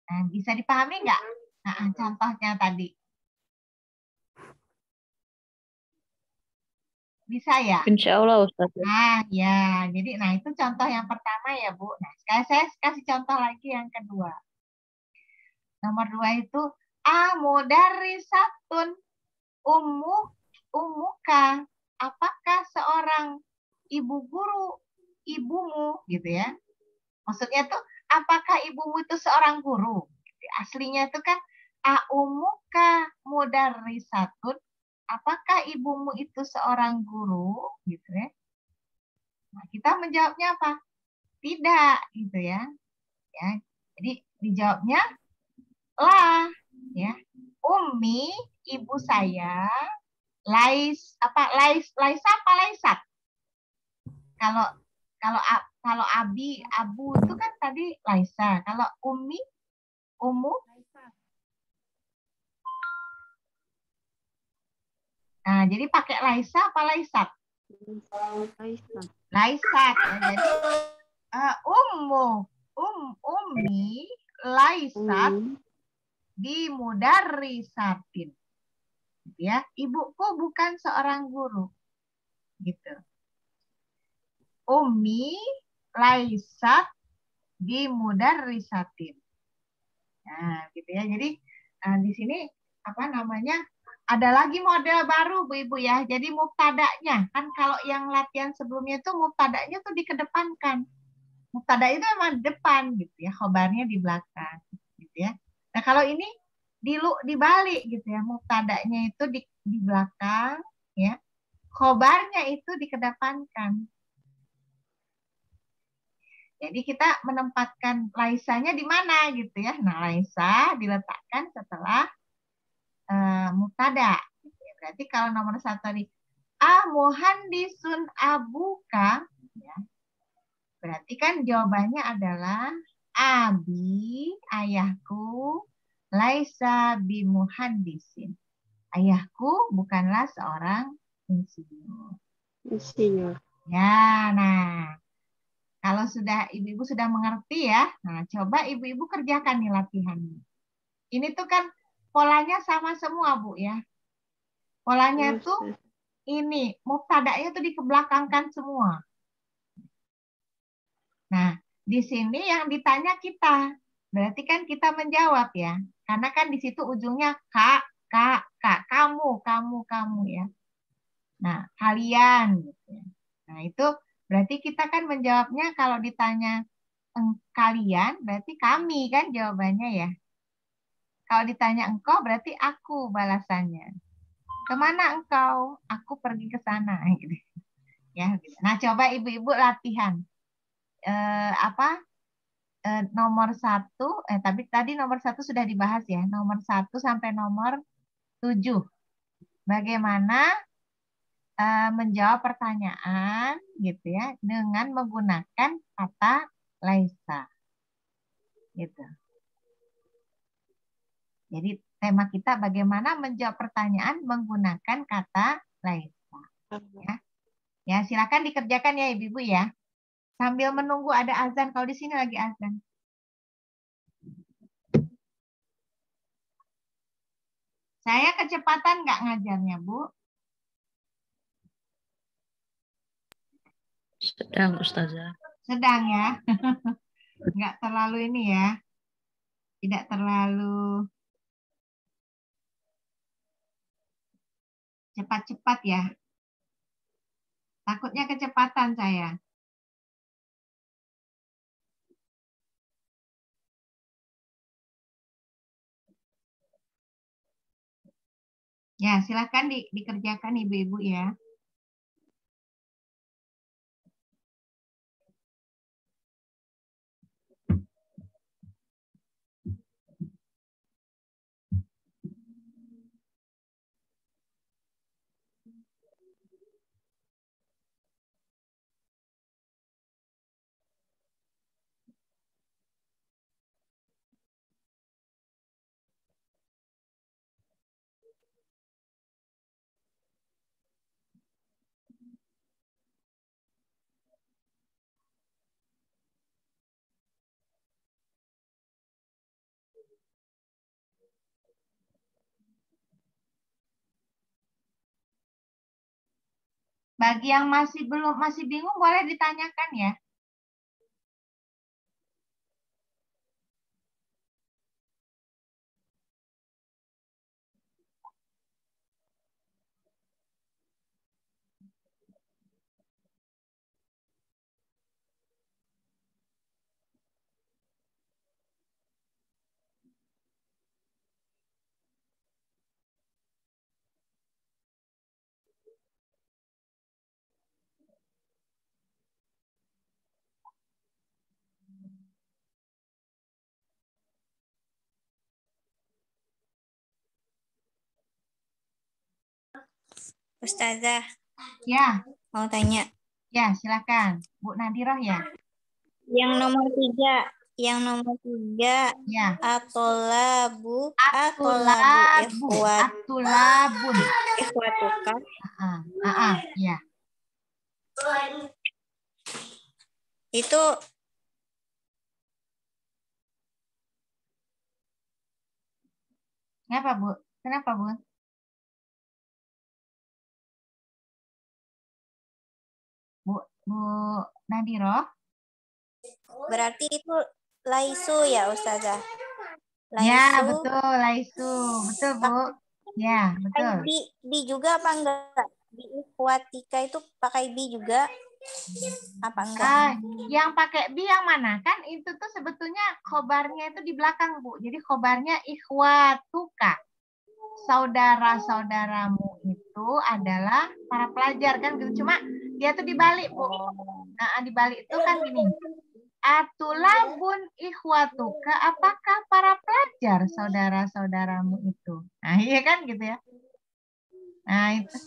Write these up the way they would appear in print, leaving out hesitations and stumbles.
Nah, bisa dipahami nggak? Nah, contohnya tadi. Bisa ya? Insya Allah Ustaz. Nah, ya. Jadi, nah itu contoh yang pertama ya, Bu. Nah, sekarang saya kasih contoh lagi yang kedua. Nomor 2 itu mudarrisatun ummu umuka. Apakah seorang ibu guru ibumu gitu ya? Maksudnya tuh apakah ibumu itu seorang guru? Aslinya itu kan umuka mudarrisatun. Apakah ibumu itu seorang guru gitu ya? Nah, kita menjawabnya apa? Tidak gitu ya. Ya. Jadi dijawabnya lah ya. Umi ibu saya Laisa apa Laisat? Kalau kalau kalau Abi Abu itu kan tadi Laisa. Kalau Umi Umu. Nah, jadi pakai Laisa apa Laisat? Laisat. Ya, jadi Umi Laisat di mudarrisatin. Ya, ibuku bukan seorang guru. Gitu. Umi Laisat di mudarrisatin. Nah, gitu ya. Jadi di sini apa namanya? Ada lagi model baru, Bu Ibu ya. Jadi mubtada'nya kan kalau yang latihan sebelumnya itu mubtada'nya tuh dikedepankan. Mubtada itu memang depan gitu ya, khobarnya di belakang gitu ya. Nah, kalau ini dibalik gitu ya. Mubtada'nya itu di belakang ya. Khobarnya itu dikedepankan. Jadi kita menempatkan Laisanya di mana gitu ya. Nah, Laisa diletakkan setelah mubtada. Berarti kalau nomor satu tadi muhandisun abuka, ya, berarti kan jawabannya adalah abi ayahku laisa bimuhandisin. Ayahku bukanlah seorang insinyur. Insinyur. Ya, nah kalau sudah ibu-ibu sudah mengerti ya, nah coba ibu-ibu kerjakan nih latihannya. Ini tuh kan polanya sama semua Bu ya. Polanya tuh ini mubtada'nya tuh dikebelakangkan semua. Nah, di sini yang ditanya kita. Berarti kan kita menjawab ya. Karena kan di situ ujungnya kak, kak, kak, kamu ya. Nah, kalian gitu ya. Nah, itu berarti kita kan menjawabnya kalau ditanya kalian berarti kami kan jawabannya ya. Kalau ditanya engkau berarti aku balasannya. Kemana engkau? Aku pergi ke sana gitu. Ya, gitu. Nah, coba ibu-ibu latihan. Apa nomor satu, tapi tadi nomor satu sudah dibahas ya, nomor satu sampai nomor 7. Bagaimana menjawab pertanyaan gitu ya dengan menggunakan kata laisa. Gitu. Jadi tema kita bagaimana menjawab pertanyaan menggunakan kata laisa. Ya, ya silakan dikerjakan ya ibu-ibu ya. Sambil menunggu ada azan. Kalau di sini lagi azan. Saya kecepatan nggak ngajarnya, Bu? Sedang Ustazah. Sedang ya. Nggak terlalu ini ya. Tidak terlalu cepat-cepat ya. Takutnya kecepatan saya. Ya, silakan dikerjakan ibu-ibu ya. Bagi yang masih bingung boleh ditanyakan ya. Ustazah, Ya, mau tanya. ya silakan. Bu Nadiroh ya. Yang nomor 3, Ya. atolabu Atulabun. ikhwatuka. Ya. Itu Kenapa, Bu? Kenapa, Bu? Bu Nadiroh? berarti itu laisu ya, Ustazah? Ya, Laisu betul, Laisu. Betul, Bu. Ya, pakai betul. bi juga apa enggak? Di ikhwatika itu pakai bi juga apa enggak? Yang pakai bi yang mana? Kan itu tuh sebetulnya khobarnya itu di belakang, Bu. Jadi khobarnya ikhwatuka. Saudara-saudaramu itu adalah para pelajar kan gitu. Cuma dia tuh dibalik, Bu. Nah, dibalik itu kan gini. Atulabun ikhwatuka, apakah para pelajar saudara-saudaramu itu? Nah, iya kan gitu ya. Nah, itu.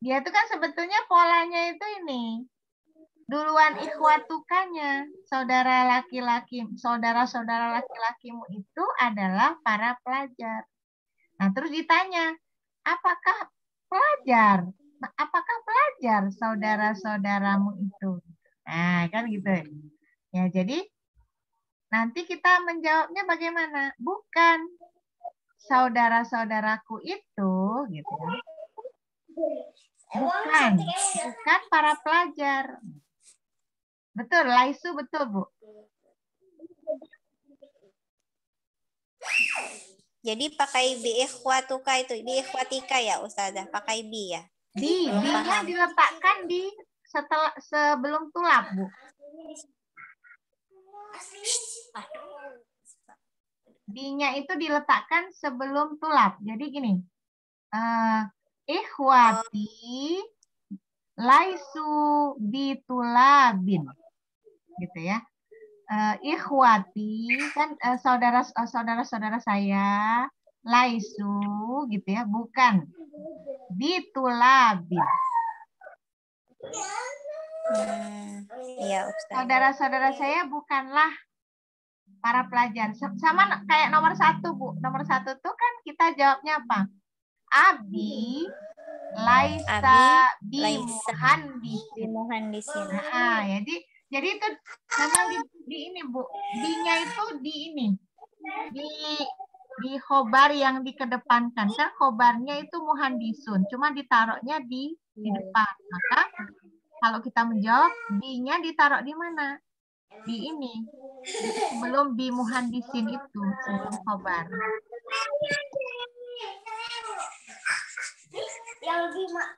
Dia tuh kan sebetulnya polanya itu ini. Duluan ikhwatukanya, saudara laki-laki, saudara-saudara laki-lakimu itu adalah para pelajar. Nah, terus ditanya, apakah pelajar? Apakah pelajar saudara-saudaramu itu? Nah, kan gitu. Ya, jadi nanti kita menjawabnya bagaimana? Bukan saudara-saudaraku itu, gitu ya. Bukan para pelajar. Betul, Laisu betul, Bu. Jadi pakai bi ikhwatuka itu, bi ikhwatika ya, Ustazah, pakai bi ya. B-nya diletakkan di sebelum tulap, Bu. B-nya itu diletakkan sebelum tulap. Jadi gini, ikhwati laisu bitulabin, gitu ya. Ikhwati kan saudara-saudara saya laisu, gitu ya, bukan bitulabin. Iya, Ustazah. Saudara-saudara saya bukanlah para pelajar. Sama kayak nomor 1, Bu. Nomor 1 tuh kan kita jawabnya apa? Abi laisa bimuhandisin. Nah, jadi itu memang di ini, Bu. Di-nya itu di ini. Di khobar yang dikedepankan. Kan khobarnya itu muhandisun, cuma ditaruhnya di depan. Maka kalau kita menjawab, di-nya ditaruh di mana? Di ini. Sebelum bi muhandisin itu, sebelum khobar.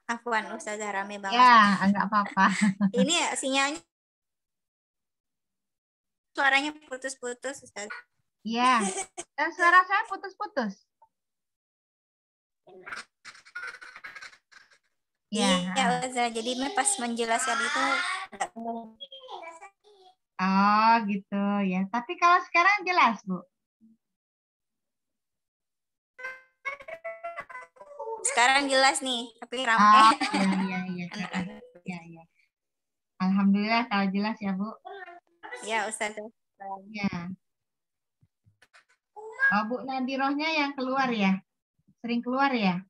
Afwan, Ustazah, rame banget. Ya, enggak apa-apa. Ini ya, sinyalnya suaranya putus-putus, Ustazah. Iya. Dan suara saya putus-putus. Iya, Ustazah. Jadi pas menjelaskan itu Oh, gitu ya. Tapi kalau sekarang jelas, Bu. sekarang jelas nih, tapi Oh, rame. iya. Alhamdulillah kalau jelas ya, Bu. Ya, Ustazah. Ya. Oh, Bu Nadirohnya yang keluar ya? Sering keluar ya?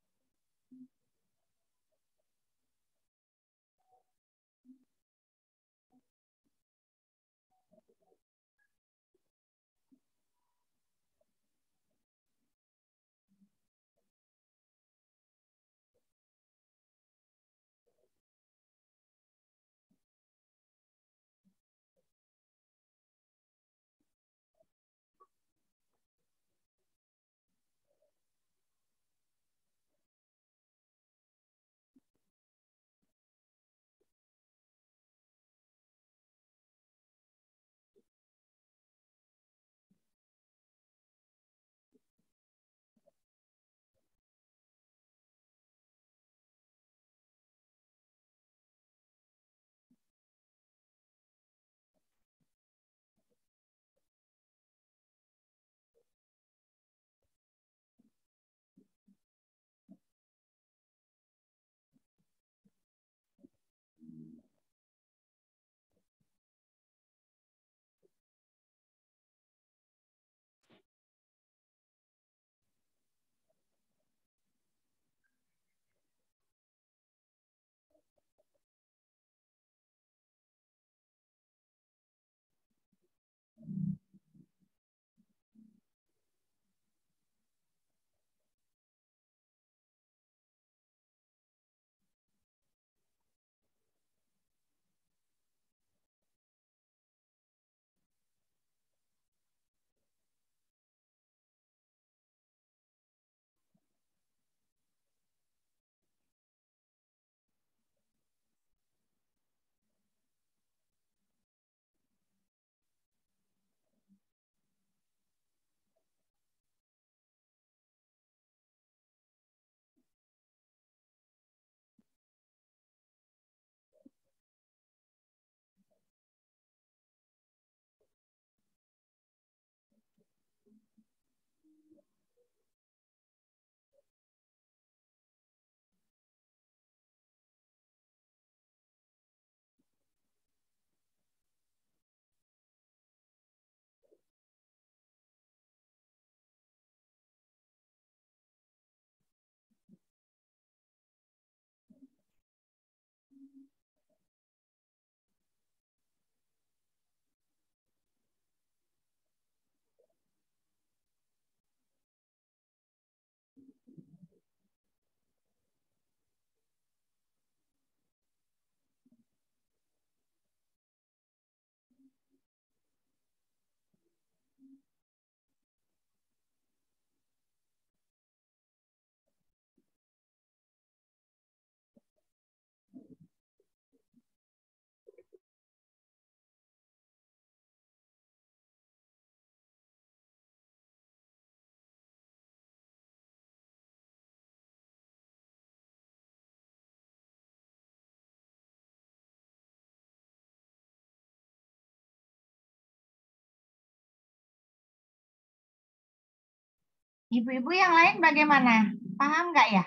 Ibu-ibu yang lain bagaimana? Paham nggak ya?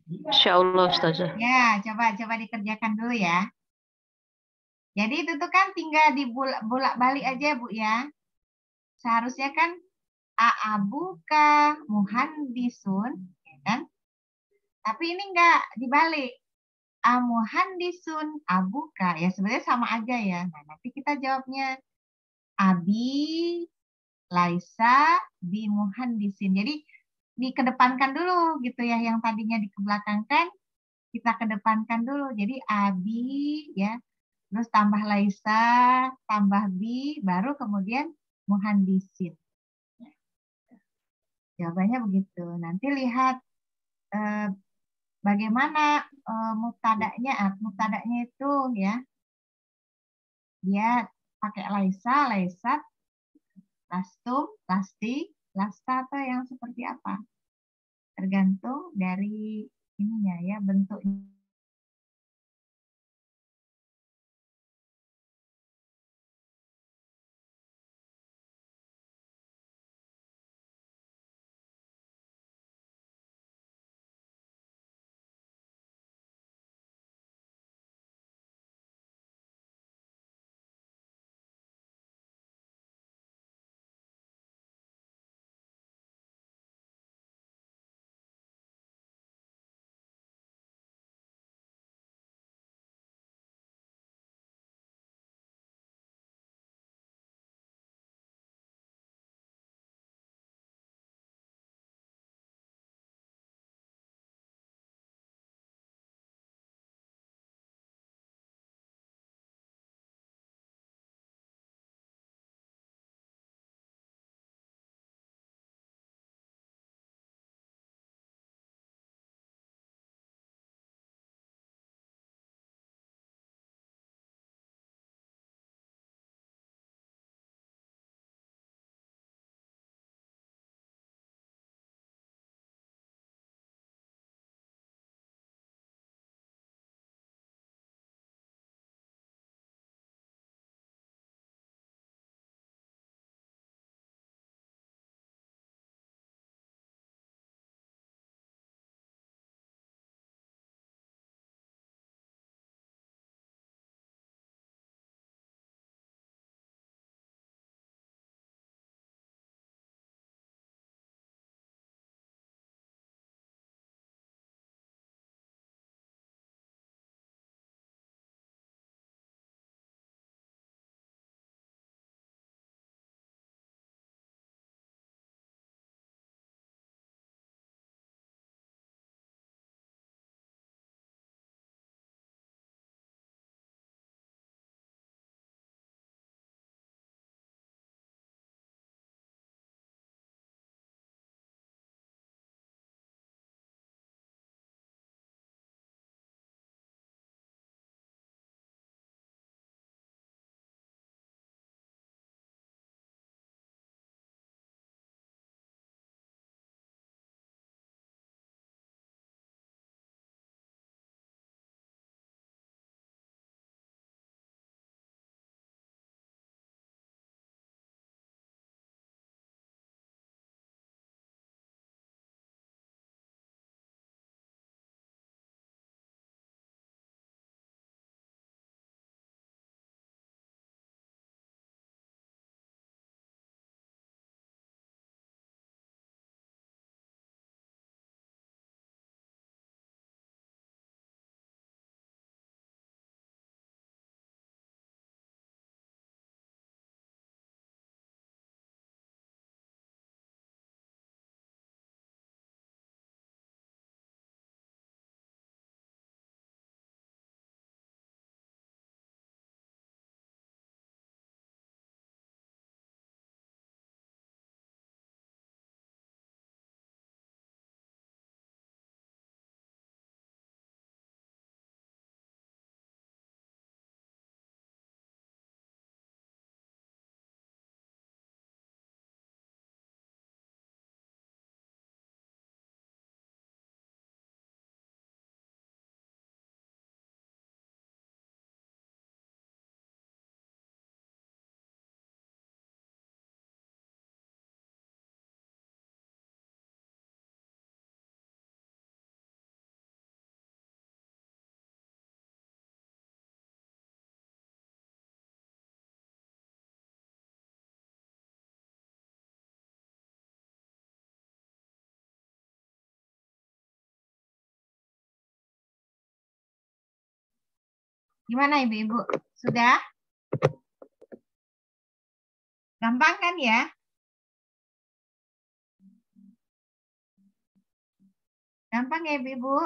Insya Allah Ustazah. Ya, coba dikerjakan dulu ya. Jadi itu tuh kan tinggal dibolak-balik aja Bu ya. Seharusnya kan a'abuka muhandisun, ya kan? Tapi ini enggak dibalik. Amuhandisun abuka. Ya sebenarnya sama aja ya. Nah, nanti kita jawabnya abi laisa bimuhandisin. Jadi dikedepankan dulu gitu ya. Yang tadinya dikebelakangkan, kita kedepankan dulu. Jadi abi ya. Terus tambah laisa, tambah bi, baru kemudian muhandisin. Jawabannya begitu. Nanti lihat eh, bagaimana mubtada'nya. Mubtada'nya itu ya, dia pakai laisa, laisat, lastum, lasti, lasta atau yang seperti apa. Tergantung dari ininya ya, bentuknya. Gimana Ibu-ibu? Sudah? Gampang kan ya? Gampang ya Ibu-ibu?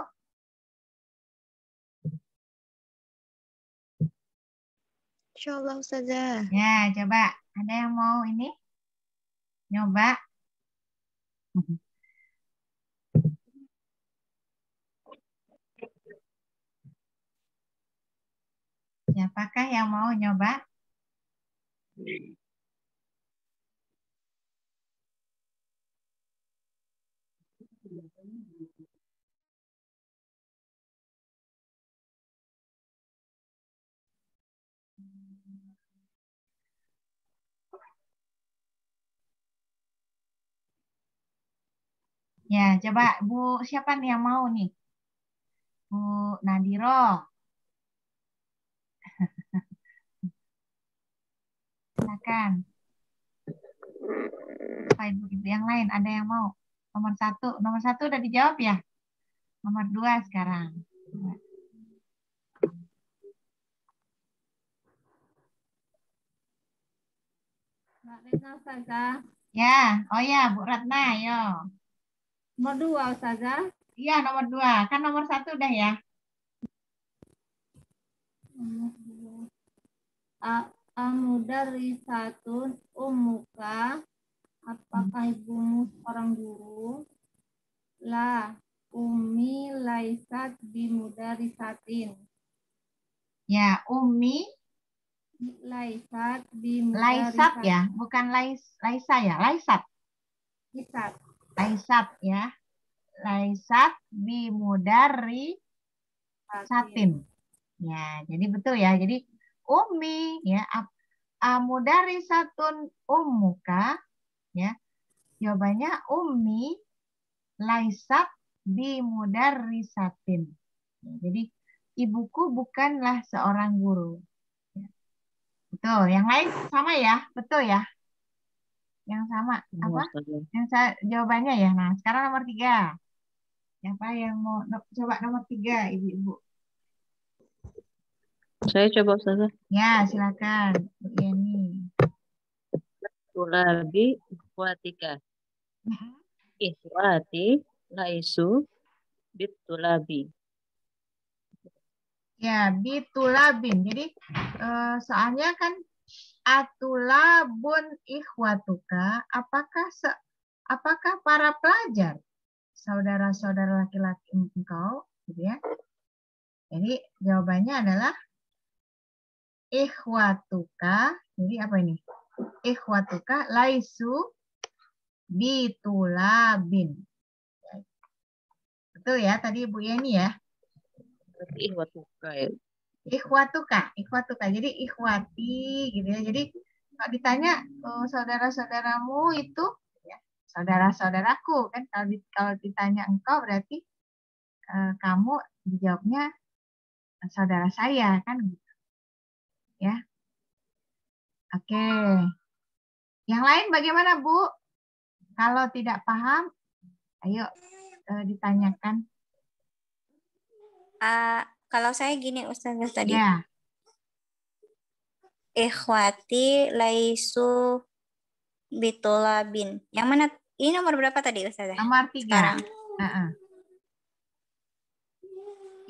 Insyaallah Ustazah. Ya, coba. Ada yang mau ini? Nyoba? Siapakah yang mau nyoba? Ya, coba Bu, siapa nih yang mau nih? Bu Nadiro. Silakan. Apa ibu-ibu yang lain ada yang mau? Nomor satu udah dijawab ya? Nomor 2 sekarang. Mbak Retna Ustazah. Ya, oh ya Bu Ratna, yo. Nomor 2 Ustazah. Iya nomor 2, kan nomor 1 udah ya. Amudarisatun ummuka. Apakah ibumu seorang guru? La, ummi laisat bimudarisatin. Ya, Umi Laisat Laisat bimudarisatin. ya, bukan Laisa ya, Laisat. Laisat. Laisat ya. Laisat bimudari satin. Ya, jadi betul ya. Jadi Umi ya, amudari satun ummuka ya. Jawabannya Umi Laisat bimudari satin. Ya, jadi ibuku bukanlah seorang guru. Ya, betul. Yang lain sama ya, betul ya. Yang sama apa? Yang jawabannya ya. Nah, sekarang nomor 3. Siapa yang mau coba nomor 3, ibu-ibu? Saya coba Ustazah. Ya, silakan, Bu Yeni. Tulabi ikhwatika. Ikhwati laisu bitulabi. Ya, bitulabin. Jadi soalnya kan atulabun ikhwatuka. Apakah para pelajar saudara-saudara laki-laki engkau, gitu ya? Jadi jawabannya adalah ikhwatuka. Jadi apa ini? Ikhwatuka laisu bitulabin. Betul ya tadi Bu Yeni ya? Berarti ikhwatuka ya. Ikhwatuka. Jadi ikhwati gitu ya. Jadi kalau ditanya saudara-saudaramu itu ya, saudara-saudaraku kan, kalau ditanya engkau berarti kamu dijawabnya saudara saya kan gitu. Ya. Oke. Yang lain bagaimana Bu? Kalau tidak paham, ayo ditanyakan. Kalau saya gini Ustazah tadi. Ya. Ikhwati laisu bitulabin. Yang mana? Ini nomor berapa tadi Ustazah? Nomor 3. Sekarang.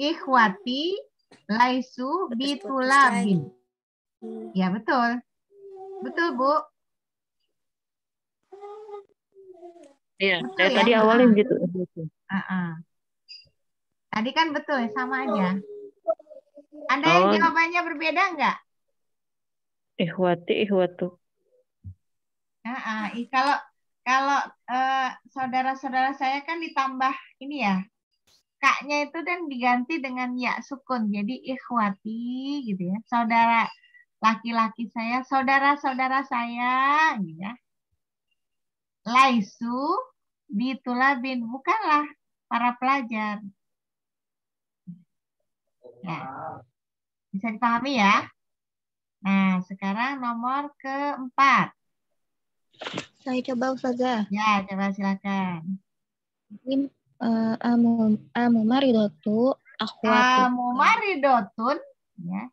Ikhwati laisu bitulabin. Ya betul. Betul Bu. Iya, betul saya ya? tadi awalnya gitu. Tadi kan betul ya, sama aja. Ada yang jawabannya berbeda enggak? Ikhwatu. Kalau saudara-saudara saya kan ditambah ini ya, kaknya itu dan diganti dengan ya sukun, jadi ikhwati gitu ya. Saudara laki-laki saya, saudara-saudara saya, gitu ya. Laisu bitulabin, bukanlah para pelajar. Ya, bisa dipahami ya. Nah, sekarang nomor keempat. Saya coba Ustazah. Ya, coba silakan. Amumaridatu akhwatuka. Amumaridotun, ya.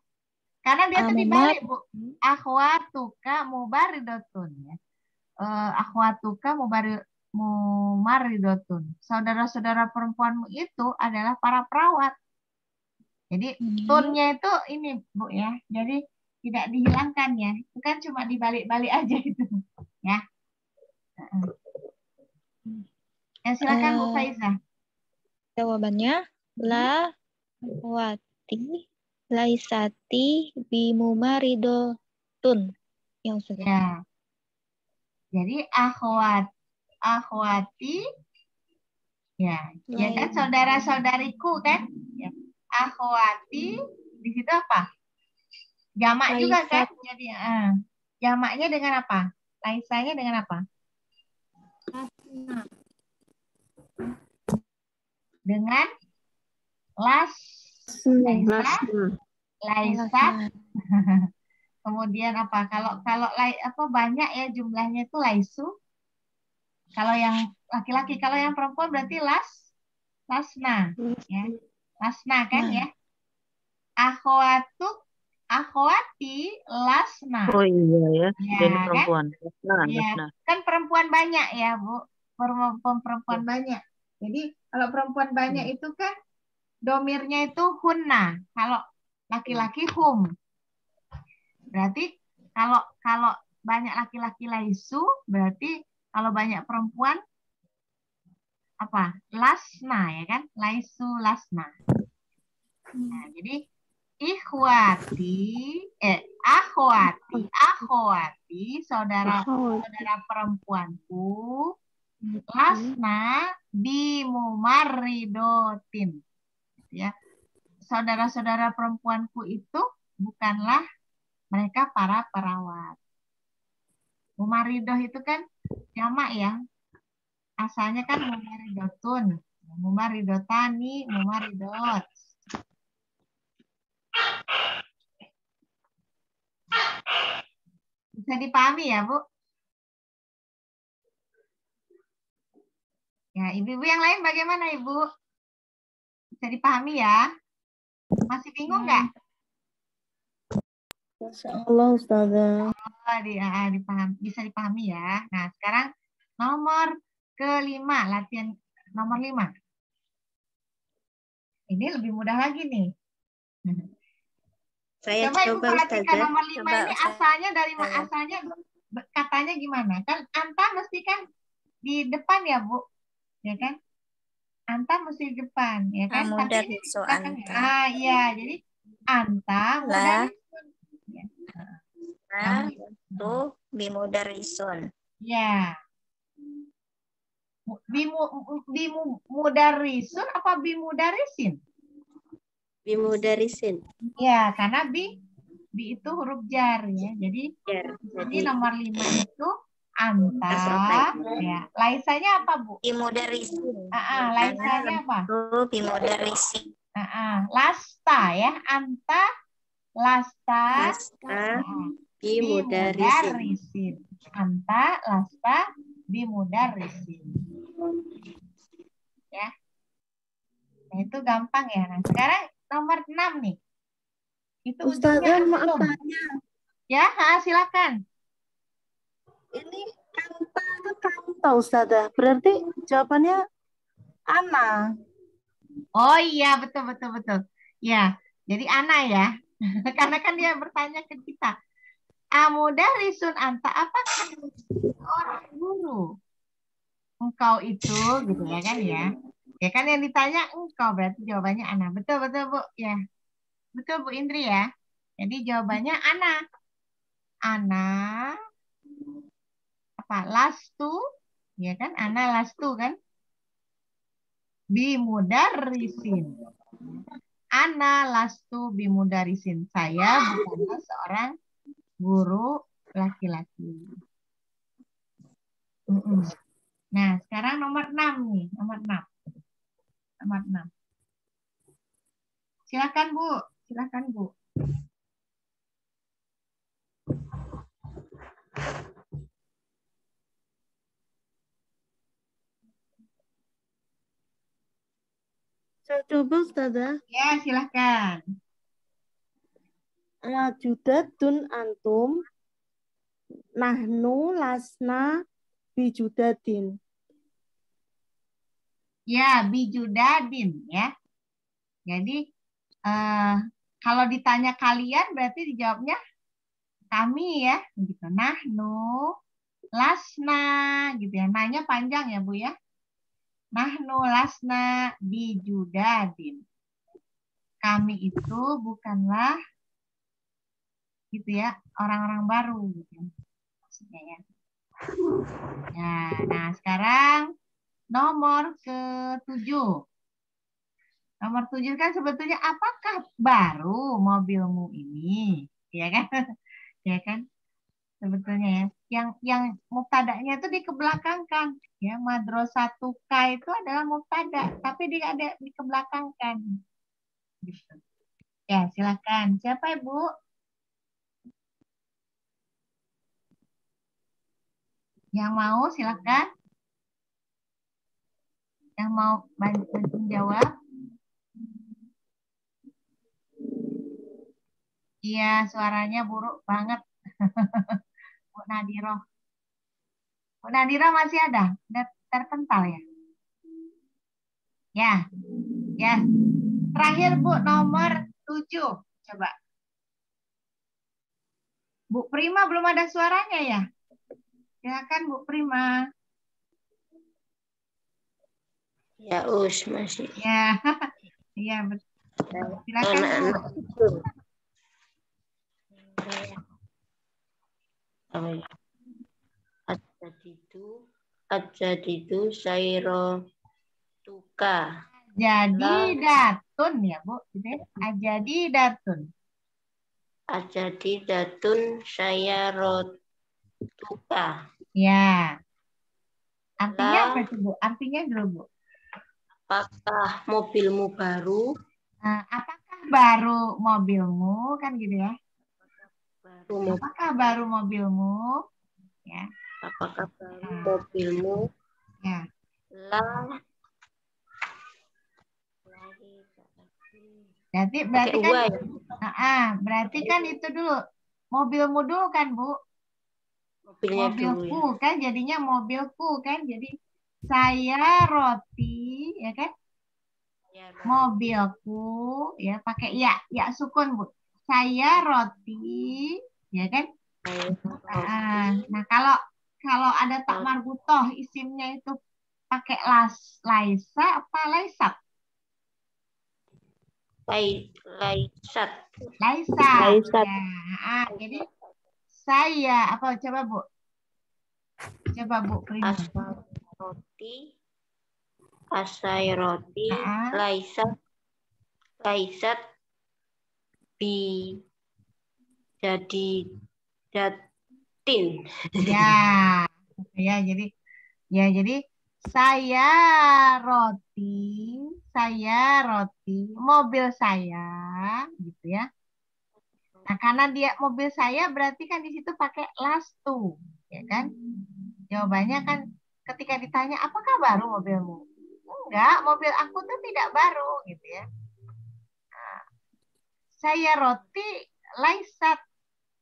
Karena dia tuh Mumar. dibalik, Bu. Akhwatuka mubaridotun ya. Akhwatuka mumaridotun. Saudara-saudara perempuanmu itu adalah para perawat. Jadi tunnya itu ini Bu ya. Jadi tidak dihilangkan ya. Itu kan cuma dibalik-balik aja itu. Ya. Ya silakan Bu Faiza. Jawabannya la wati laisati bimumaridotun. Ya Ustazah. Ya. Jadi akhwati ya, ya kan saudara-saudariku kan? Ya. Akhwati di situ apa? Jamak juga kan? Jadi jamaknya dengan apa? Laisanya dengan apa? Lasna. Dengan laisat. Kemudian apa? Kalau banyak ya jumlahnya itu laisu. Kalau yang laki-laki, kalau yang perempuan berarti lasna, ya. Lasna kan ya? Akhwati lasna. Oh iya ya, Ya, dan kan? perempuan. Nah, Ya, kan perempuan banyak ya, Bu. Perempuan banyak. Jadi kalau perempuan banyak itu kan domirnya itu hunna. Kalau laki-laki hum. Berarti kalau banyak laki-laki laisu, berarti kalau banyak perempuan apa? Lasna ya kan? Laisu lasna. Nah, jadi akhwati, saudara perempuanku, lasna bimumarridotin. Ya. Saudara-saudara perempuanku itu bukanlah mereka para perawat. Mumaridoh itu kan jamak ya. Asalnya kan mumaridotun. Mumaridotani, mumaridot. Bisa dipahami ya, Bu? Ya, ibu-ibu yang lain bagaimana, Ibu? Bisa dipahami ya? Masih bingung nggak? Masya Allah, Ustazah. Bisa dipahami ya. Nah, sekarang nomor kelima, latihan nomor 5. Ini lebih mudah lagi nih. Saya Coba Ibu perhatikan Ustazah. nomor 5 ini asalnya dari mana? Asalnya katanya gimana? Kan anta mesti kan di depan ya, Bu. Ya kan? Anta mesti di depan, ya kan? Tapi ini Mudarrisu belakang. anta. Iya, jadi anta mudarrisun. Ya. Tuh bimudarrisun. Ya. Bimudarrisun apa bimudarisin? Bimudarisin. Ya, karena bi itu huruf jar ya. Jadi nomor 5 itu anta. Ya. Laisanya apa, Bu? Bimudarisin. Laisanya apa? Bimudarisin. Lasta ya. Anta, lasta. Bimudarisin. Anta, lasta, bimudarisin. Ya. Nah, itu gampang ya. Nah, sekarang nomor 6 nih. Itu Ustazah, maaf belum. tanya. Ya, silakan. Ini kanta Ustazah. Berarti jawabannya ana. Oh iya, betul. Ya, jadi ana ya. Karena kan dia bertanya ke kita. Amudarisun anta, apakah orang guru? Engkau itu, gitu ya kan ya. Ya kan yang ditanya engkau, berarti jawabannya ana. Betul, Bu. Ya. Betul, Bu Indri ya. Jadi jawabannya ana. Ana apa? Lastu, ya kan? Ana lastu kan? Bimudarrisin. Ana lastu bimudarisin. Saya bukanlah seorang guru laki-laki. Nah, sekarang nomor 6 nih. Nomor 6. Silakan, Bu. Saya coba, Ustazah. Ya, silakan. Judatun antum, nahnu lasna bijudadin. Ya, bijudadin ya. Jadi kalau ditanya kalian berarti dijawabnya kami ya, gitu. Nahnu lasna gitu ya. Nanya panjang ya, Bu ya. Nahnu lasna bijudadin. Kami itu bukanlah gitu ya, orang-orang baru gitu maksudnya ya. Ya, nah sekarang nomor ke-7. Nomor 7 kan sebetulnya apakah baru mobilmu ini? Ya kan? Ya kan? Sebetulnya ya. Yang mubtada'nya itu dikebelakangkan. Ya, madrosatuka itu adalah mubtada, tapi dia ada dikebelakangkan. Gitu. Ya, silakan. Siapa Ibu? Yang mau silakan. Yang mau bantu jawab. Iya, suaranya buruk banget. Bu Nadiro. Bu Nadiro masih ada? Udah terpental ya? Ya. Ya. Terakhir Bu, nomor 7. Coba. Bu Prima belum ada suaranya ya? Silakan Bu Prima. Ya, masih. Ya. Iya, betul. Silakan Bu. Ajadidu sayro tuka. Jadi datun ya Bu. Jadi datun. Ajadi datun sayaro tuka. Ya. Artinya apa itu Bu? Artinya dulu Bu. Apakah mobilmu baru? Apakah baru mobilmu? Kan gitu ya. Apakah baru mobilmu? Ya. Apakah baru mobilmu? Ya. Berarti kan berarti kan itu dulu. Mobilmu dulu kan, Bu? Mobilku kan jadinya mobilku kan. Jadi saya roti ya kan? Mobilku ya pakai ya sukun Bu. Saya roti ya kan? Nah, kalau ada tak marbutoh isimnya itu pakai laisa apa laisat? Laisat. Laisat. Ya. Jadi saya apa coba Bu? Coba Bu Prima. Asai roti laisat bi jadi datin. Ya jadi saya roti mobil saya gitu ya. Nah, karena dia mobil saya berarti kan di situ pakai lastu, ya kan? Jawabannya kan ketika ditanya apakah baru mobilmu? Enggak, mobil aku tuh tidak baru gitu ya. Nah, saya roti laisat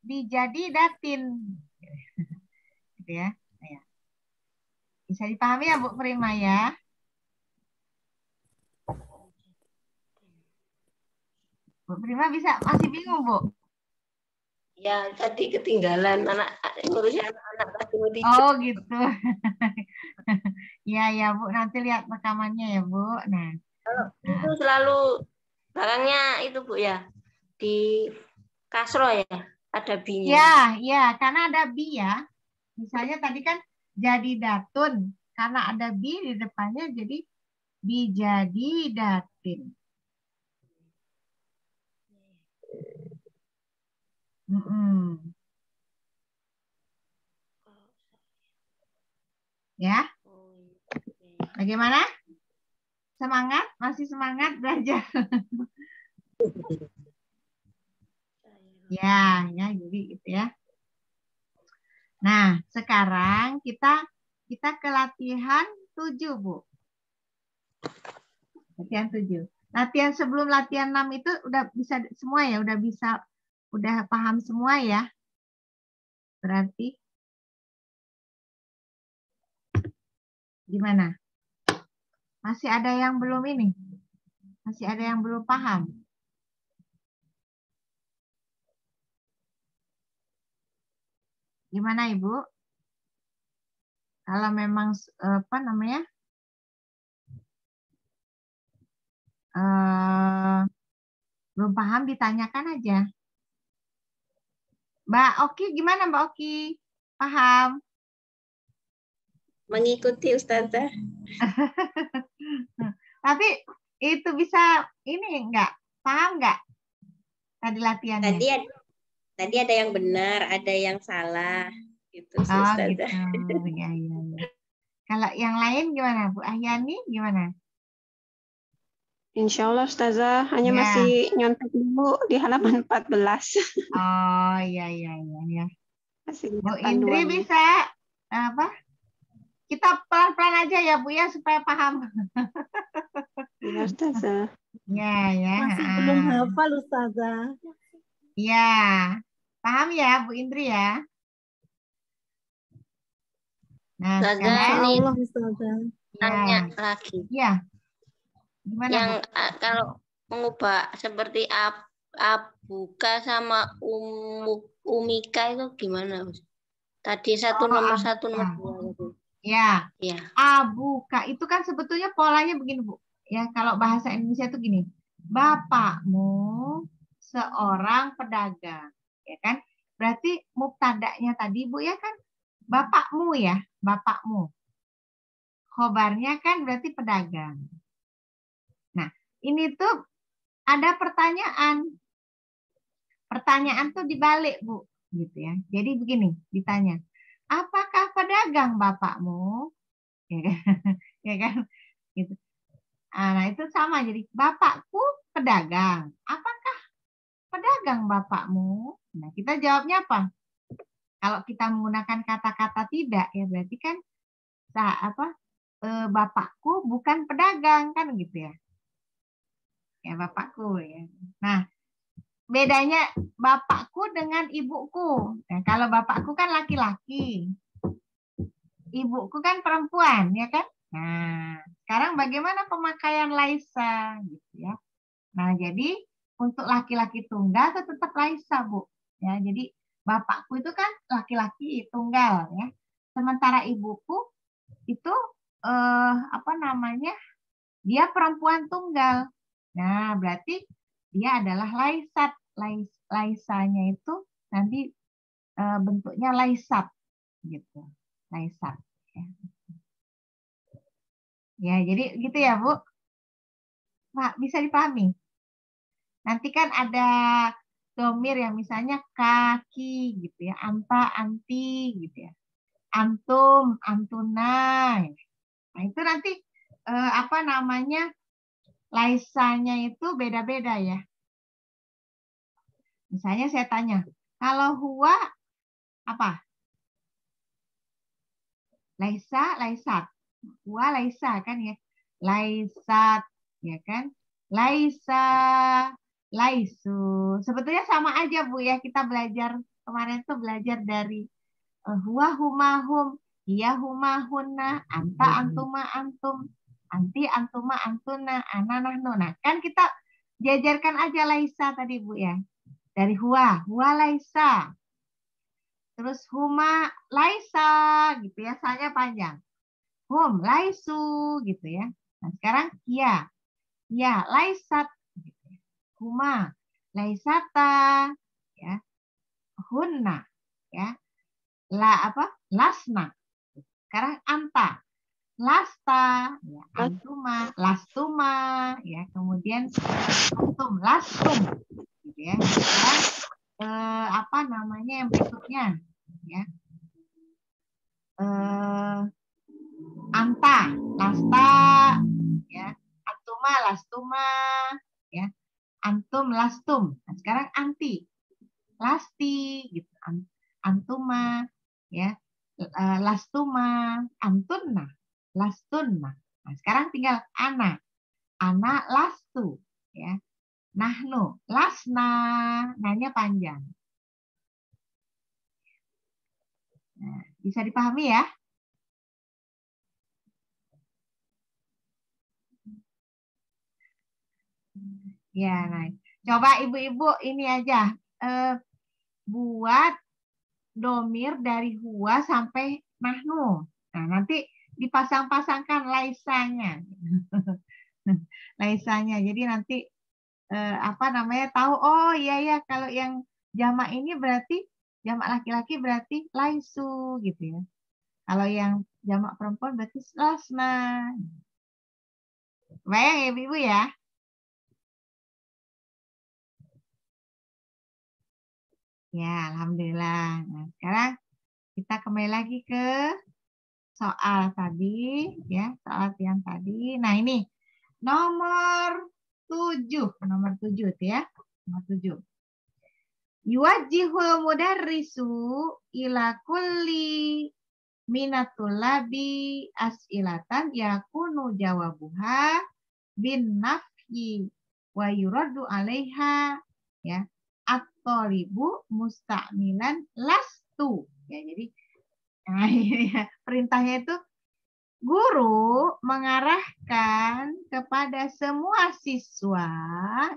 dijadi datin. Gitu ya. Nah, bisa dipahami ya Bu Prima ya? Bu Prima masih bingung Bu? Ya, tadi ketinggalan ngurusin anak-anak tadi. Oh gitu. Ya Bu, nanti lihat rekamannya ya Bu. Nah, itu selalu belakangnya itu Bu ya, di kasro ya, ada bi-nya. Ya, karena ada bi ya. Misalnya tadi kan jadi datun, karena ada bi di depannya jadi dijadi datin. Ya. Bagaimana? Semangat? Masih semangat belajar? Ya, jadi gitu ya. Nah, sekarang kita ke latihan 7, Bu. Latihan 7. Latihan sebelum latihan 6 itu udah bisa semua ya, udah bisa Udah paham semua ya? Berarti gimana? Masih ada yang belum ini? Masih ada yang belum paham? Gimana Ibu? Kalau memang apa namanya? Belum paham ditanyakan aja. Mbak Oki gimana Mbak Oki? Paham? Mengikuti Ustazah. Tapi itu bisa ini enggak? Paham enggak? Tadi latihannya. Tadi ada yang benar, ada yang salah. Gitu sih, Oh Ustazah. gitu. Ya, ya, ya. Kalau yang lain gimana? Bu Ahyani gimana? Insya Allah Ustazah, hanya Ya. masih nyontek dulu di halaman 14. Oh iya iya iya ya. Masih Bu lihat Indri panduannya. bisa apa? Kita pelan-pelan aja ya Bu ya supaya paham. Ya Ustazah. Ya ya. Masih belum hafal Ustazah. Ya. Paham ya Bu Indri ya? Nah, Ustazah, sekarang ini Allah Ustazah. tanya lagi. Ya. Gimana Yang Bu? kalau mengubah seperti Abuka sama Umika itu gimana? Tadi nomor satu, nomor Abuka. 2 gitu. Ya. Ya. Abuka itu kan sebetulnya polanya begini Bu. Ya, kalau bahasa Indonesia itu gini. Bapakmu seorang pedagang, ya kan? Berarti mubtada'nya tadi Bu ya kan bapakmu ya, bapakmu. Khobarnya kan berarti pedagang. Nah, ini tuh ada pertanyaan. Pertanyaan tuh dibalik, Bu, gitu ya. Jadi begini, ditanya, apakah pedagang bapakmu? Ya kan? Ya kan? Gitu. Nah, itu sama. Jadi, bapakku pedagang. Apakah pedagang bapakmu? Nah, kita jawabnya apa? Kalau kita menggunakan kata-kata tidak, ya berarti kan bapakku bukan pedagang, kan gitu ya. Ya, bapakku ya. Nah, bedanya bapakku dengan ibuku. Nah, kalau bapakku kan laki-laki. Ibuku kan perempuan, ya kan? Nah, sekarang bagaimana pemakaian laisa gitu ya. Nah, jadi untuk laki-laki tunggal itu tetap laisa, Bu. Ya, jadi bapakku itu kan laki-laki tunggal ya. Sementara ibuku itu apa namanya? Dia perempuan tunggal. Nah, berarti dia adalah laisat. Laisanya itu nanti bentuknya laisat gitu. Laisat. Ya. Ya, jadi gitu ya, Bu. Pak, bisa dipahami? Nanti kan ada domir yang misalnya kaki gitu ya, anta, anti gitu ya. Antum, antuna. Nah, itu nanti apa namanya? Laisanya itu beda-beda ya. Misalnya saya tanya, kalau huwa apa? Laisa, laisat. Huwa laisa kan ya. Laisat, ya kan? Laisa, laisu. Sebetulnya sama aja Bu ya. Kita belajar kemarin tuh belajar dari huwa huma hum, iya huma hunna, anta antuma antum, anti antuma antuna, ana nahnu. Nah, kan kita jajarkan aja laisa tadi Bu ya. Dari huwa laisa. Terus huma laisa gitu ya, saya panjang. Hum laisu gitu ya. Nah, sekarang ya laisat gitu ya. Huma laisata ya. Hunna ya. Lasna. Sekarang anta. Lasta ya, antuma, lastuma ya, kemudian antum, lastum gitu ya. Sekarang apa namanya yang berikutnya ya. Anta, lasta ya. Antuma, lastuma ya. Antum, lastum. Nah, sekarang anti. Lasti gitu. Antuma ya. Lastuma, antunna, lastunna. Nah, sekarang tinggal ana. Ana lastu ya. Nahnu. Lasna. Nanya panjang. Nah, bisa dipahami ya? Ya, nah. Coba ibu-ibu ini aja. Buat domir dari huwa sampai nahnu. Nah, nanti dipasang-pasangkan laisanya. Laisanya. Jadi nanti apa namanya tahu, oh iya ya kalau yang jamak ini berarti jamak laki-laki berarti laisu gitu ya. Kalau yang jamak perempuan berarti lasna. Bayang ya ibu ya. Ya, alhamdulillah. Nah, sekarang kita kembali lagi ke soal tadi ya, soal yang tadi. Nah, ini nomor 7 tuh ya. Nomor 7. Yuwajjihul mudarrisu ila kulli minatulabi as'ilatan yakunu jawabuha bin nafyi wa yuraddu alaiha ya. At-thalibu musta'milan lastu. Ya, jadi nah, ya, perintahnya itu guru mengarahkan kepada semua siswa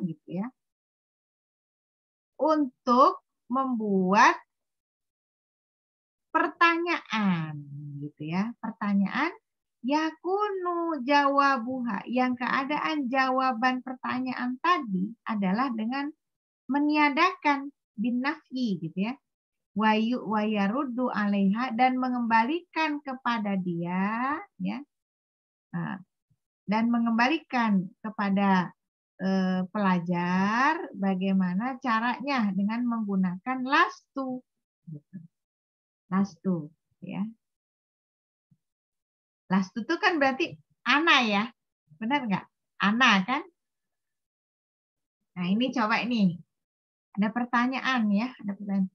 gitu ya untuk membuat pertanyaan gitu ya. Pertanyaan yakunu jawabuha, yang keadaan jawaban pertanyaan tadi adalah dengan meniadakan bin nafyi gitu ya. Wa yaruddu alaiha, dan mengembalikan kepada dia ya. Nah, dan mengembalikan kepada pelajar bagaimana caranya dengan menggunakan lastu. Lastu ya. Lastu itu kan berarti ana ya. Benar nggak? Ana kan? Nah, ini coba ini. Ada pertanyaan ya, ada pertanyaan.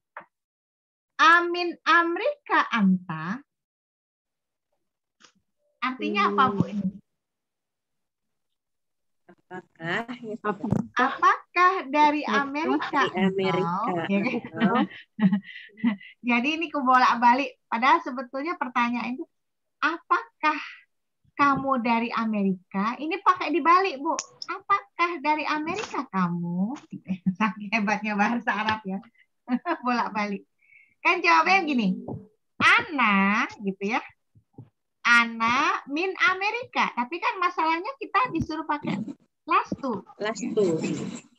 Amin amrika anta. Artinya apa, Bu ini? Apakah dari Amerika? Engkau? Ya kan? Jadi ini kebolak-balik. Padahal sebetulnya pertanyaan itu, apakah kamu dari Amerika? Ini pakai dibalik, Bu. Apakah dari Amerika kamu? Saking hebatnya bahasa Arab ya. Bolak-balik. Kan jawabnya gini. Ana gitu ya. Ana min Amerika. Tapi kan masalahnya kita disuruh pakai lastu. Lastu.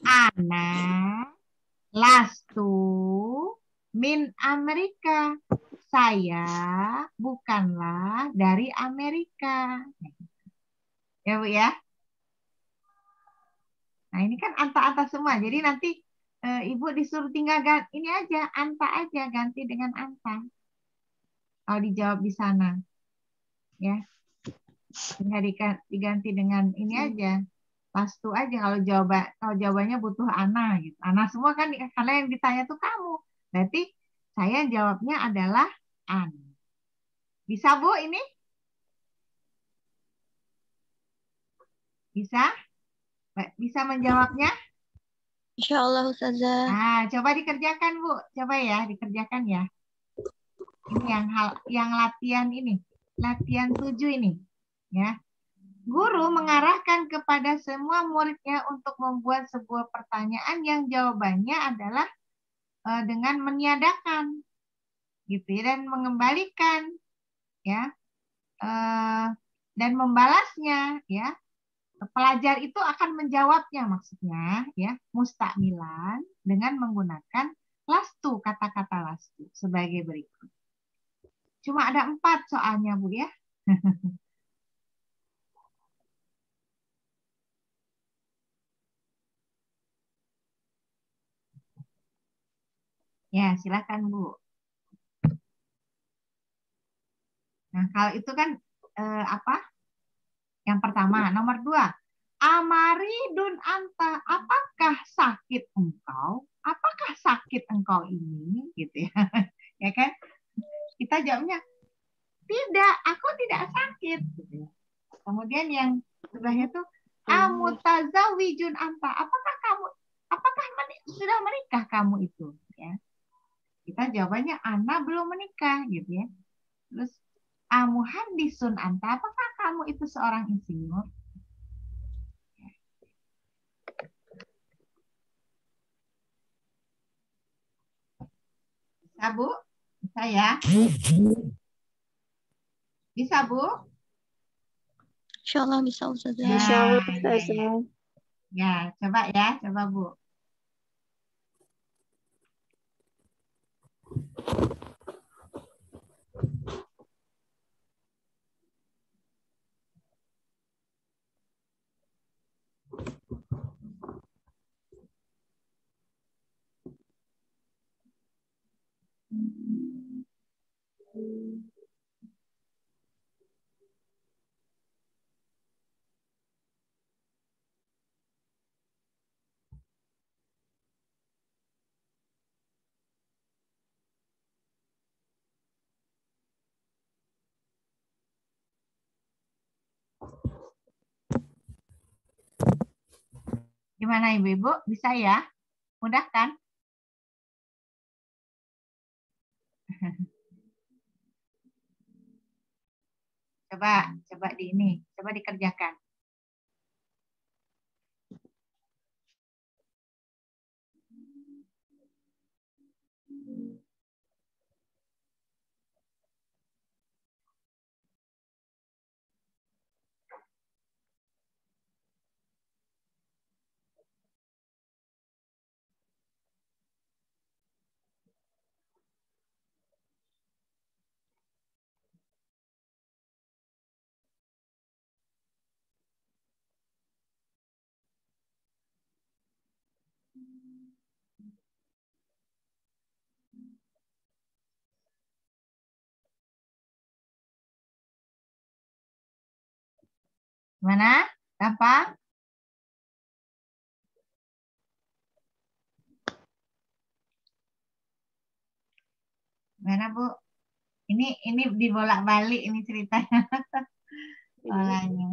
Ana lastu min Amerika. Saya bukanlah dari Amerika. Ya, Bu ya. Nah, ini kan anta-anta semua. Jadi nanti Ibu disuruh tinggal ini aja, anta aja, ganti dengan anta. Kalau dijawab di sana. Ya. Tinggal diganti dengan ini aja. Lastu aja kalau jawabannya butuh ana gitu. Ana semua kan karena yang ditanya tuh kamu. Berarti saya jawabnya adalah an. Bisa, Bu, ini? Bisa? Bisa menjawabnya? Insya Allah Ustazah. Nah, coba dikerjakan, Bu. Coba ya, dikerjakan ya. Ini yang latihan ini. Latihan 7 ini. Ya. Guru mengarahkan kepada semua muridnya untuk membuat sebuah pertanyaan yang jawabannya adalah dengan meniadakan. Gitu ya, dan mengembalikan ya. Dan membalasnya ya. Pelajar itu akan menjawabnya maksudnya ya, mustakmilan dengan menggunakan lastu, kata-kata lastu sebagai berikut. Cuma ada 4 soalnya, Bu ya. Ya, silakan, Bu. Nah, kalau itu kan apa? Yang pertama, nomor 2. Amaridun anta, apakah sakit engkau? Apakah sakit engkau ini? Gitu ya. Ya kan? Kita jawabnya, tidak, aku tidak sakit. Gitu. Kemudian yang sebelahnya tuh, amutazawijun anta, apakah kamu sudah menikah kamu itu? Ya. Kita jawabannya ana belum menikah gitu ya. Terus amuhandisun anta, apakah kamu itu seorang insinyur? Bisa Bu? Bisa ya? Bisa Bu? Insya Allah bisa Ustazah. Ya, Insya Allah, ya, Ustazah. ya. Ya, coba ya, coba Bu. Gimana Ibu-Ibu? Bisa ya? Mudah kan? Coba di ini, coba dikerjakan. Gimana? Gampang? Gimana Bu? Ini dibolak-balik ini ceritanya. Polanya.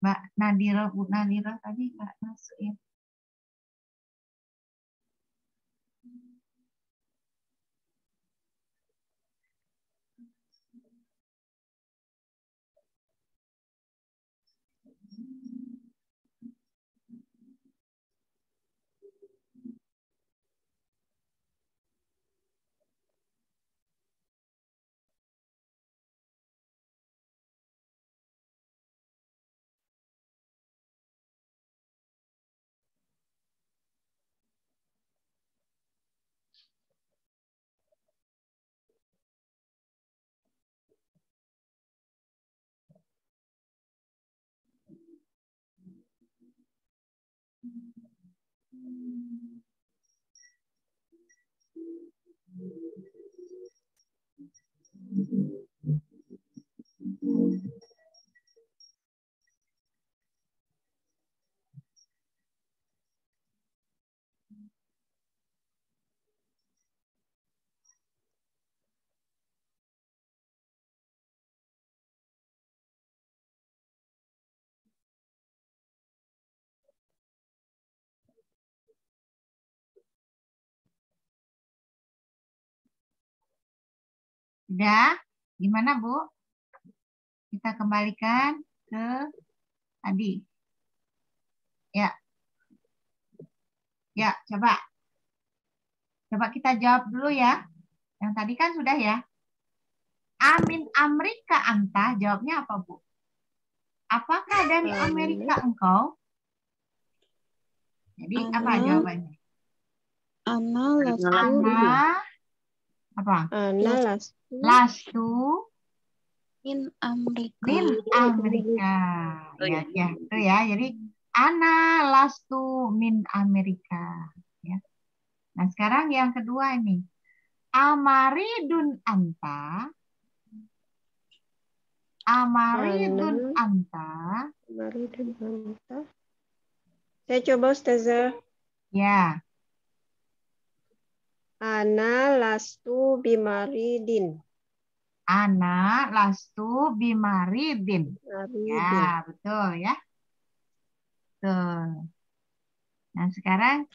Mbak Nadira, Bu Nadira tadi nggak masuk ya. Sudah? Gimana Bu? Kita kembalikan ke tadi. Ya. Ya, coba. Coba kita jawab dulu ya. Yang tadi kan sudah ya. Amin Amerika anta, jawabnya apa Bu? Apakah dari Amerika engkau? Jadi apa jawabannya? Ana lastu. Ana apa? Ana lastu. Lastu Min Amerika. min Amerika. Ya, ya, itu ya. Jadi ana lastu min Amerika. Ya. Nah sekarang yang kedua ini. Amaridun anta. Amaridun anta. Amaridun anta. Saya coba Ustazah. Ya. Ana lastu bimaridin. Ana lastu bimaridin. Maridin. Ya, betul ya. Betul. Nah, sekarang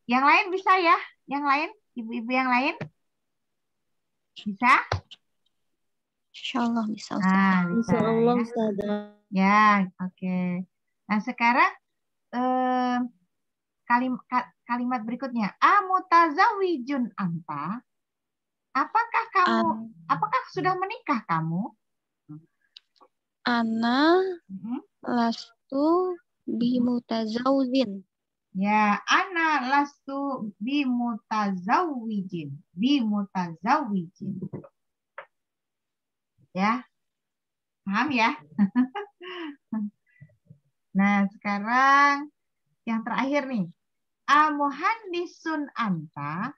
yang lain bisa ya? Yang lain? Ibu-ibu yang lain? Bisa? Insyaallah bisa Nah, Ustazah. bisa Insya Allah ya. Ustazah. Ya, oke. Nah, sekarang kalimat berikutnya. Amutazawijun anta? Apakah sudah menikah kamu? Ana Mhm. lastu bimutazawijin. Ya, ana lastu bimutazawijin. Bimutazawijin. Ya, paham ya? Nah, sekarang yang terakhir nih. Amuhandisun anta?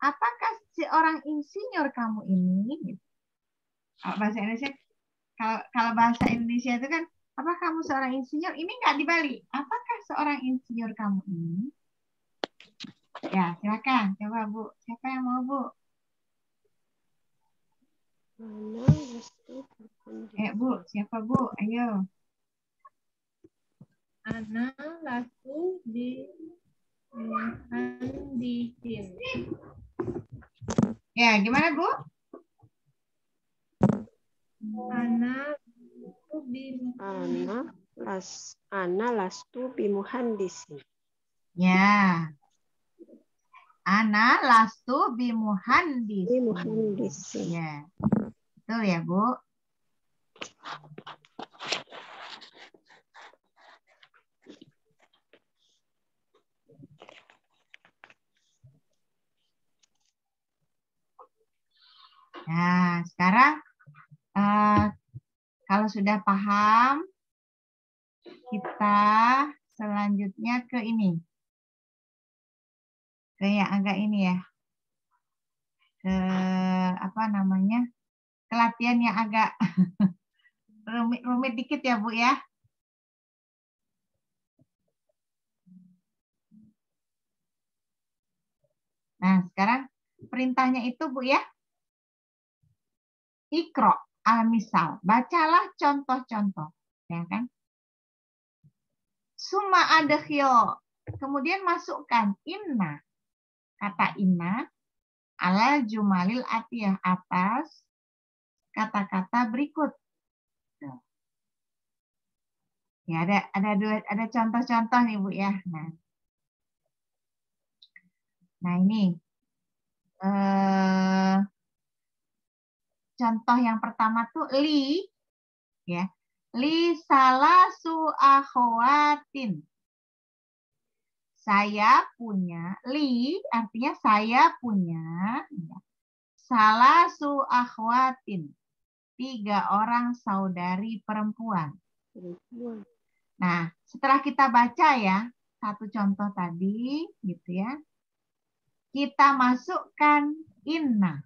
Apakah seorang insinyur kamu ini? Kalau bahasa Indonesia, kalau bahasa Indonesia itu kan, apa kamu seorang insinyur? Ini nggak dibalik. Apakah seorang insinyur kamu ini? Ya, silakan. Coba Bu. Siapa yang mau Bu? Ana lastu bimaridin. Bu, siapa Bu? Ayo. Ana lastu bimuhandisin. Ya, gimana Bu? Ana lastu Ana lastu bimuhandisin. Ya. Ana lastu bimuhandisin. Bimuhandisin. Ya. Betul ya, Bu? Nah, sekarang kalau sudah paham, kita selanjutnya ke ini. Ke yang agak ini ya. Ke apa namanya? Ke latihan yang agak rumit dikit ya, Bu ya. Nah, sekarang perintahnya itu, Bu ya. Ikro al-misal. Bacalah contoh-contoh. Ya kan? Summa adkhil. Kemudian masukkan inna. Kata inna ala jumalil atiyah atas kata-kata berikut. Ya, ada contoh-contoh nih Bu ya. Nah ini contoh yang pertama tuh li, ya, li salasu akhawatin. Saya punya, li artinya saya punya, ya, salasu akhwatin, 3 orang saudari perempuan. Nah, setelah kita baca ya, satu contoh tadi, gitu ya, kita masukkan inna